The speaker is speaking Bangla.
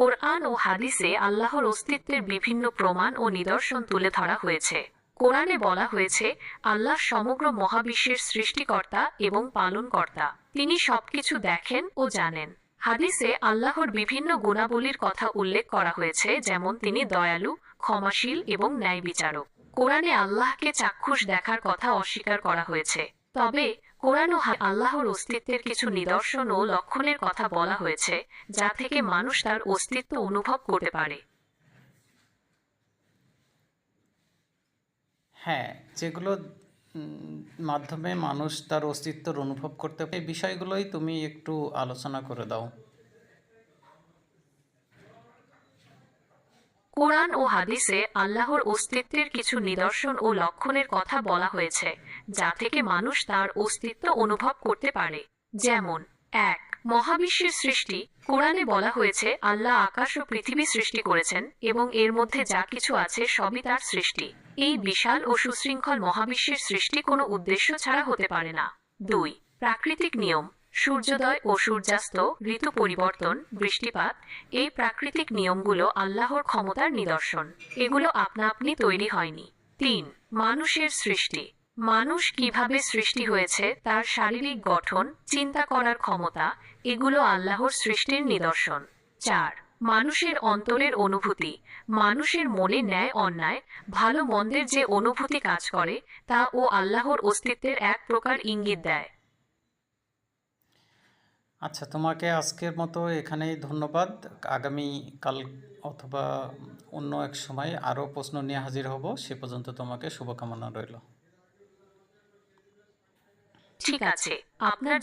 কোরআন ও হাদিসে আল্লাহর অস্তিত্বের বিভিন্ন প্রমাণ ও নিদর্শন তুলে ধরা হয়েছে। কোরআনে বলা হয়েছে, আল্লাহ সমগ্র মহাবিশ্বের সৃষ্টিকর্তা এবং পালনকর্তা। তিনি সবকিছু দেখেন ও জানেন। হাদিসে আল্লাহর বিভিন্ন গুণাবলীর কথা উল্লেখ করা হয়েছে, যেমন তিনি দয়ালু, ক্ষমাশীল এবং ন্যায় বিচারক। কোরআনে আল্লাহকে চাক্ষুষ দেখার কথা অস্বীকার করা হয়েছে। তবে কোরআন ও আল্লাহর অস্তিত্বের কিছু নিদর্শন ও লক্ষণের কথা বলা হয়েছে, যা থেকে মানুষ তার অস্তিত্ব অনুভব করতে পারে। হ্যাঁ, যেগুলো মাধ্যমে মানুষ তার অস্তিত্বর অনুভব করতে পারে, এই বিষয়গুলোই তুমি একটু আলোচনা করে দাও। কোরআন ও হাদিসে আল্লাহর অস্তিত্বের কিছু নিদর্শন ও লক্ষণের কথা বলা হয়েছে, যা থেকে মানুষ তার অস্তিত্ব অনুভব করতে পারে। যেমন ১. মহাবিশ্বের সৃষ্টি। কোরআনে বলা হয়েছে, আল্লাহ আকাশ ও পৃথিবী সৃষ্টি করেছেন এবং এর মধ্যে যা কিছু আছে সবই তার সৃষ্টি। এই বিশাল ও সুশৃঙ্খল মহাবিশ্বের সৃষ্টি কোনো উদ্দেশ্য ছাড়া হতে পারে না। ২. প্রাকৃতিক নিয়ম। সূর্যোদয় ও সূর্যাস্ত, ঋতু পরিবর্তন, বৃষ্টিপাত, এই প্রাকৃতিক নিয়মগুলো আল্লাহর ক্ষমতার নিদর্শন। এগুলো আপনা আপনি তৈরি হয়নি। ৩. মানুষের সৃষ্টি। মানুষ কিভাবে সৃষ্টি হয়েছে, তার শারীরিক গঠন, চিন্তা করার ক্ষমতা, এগুলো আল্লাহর সৃষ্টির নিদর্শন। ৪. মানুষের অন্তরের অনুভূতি। মানুষের মনে ন্যায় অন্যায়, ভালো মন্দের যে অনুভূতি কাজ করে, তা ও আল্লাহর অস্তিত্বের এক প্রকার ইঙ্গিত দেয়। আচ্ছা, তোমাকে আজকের মতো এখানেই ধন্যবাদ। আগামী কাল অথবা অন্য এক সময় আরও প্রশ্ন নিয়ে হাজির হব। সে পর্যন্ত তোমাকে শুভকামনা রইল। ঠিক আছে, আপনার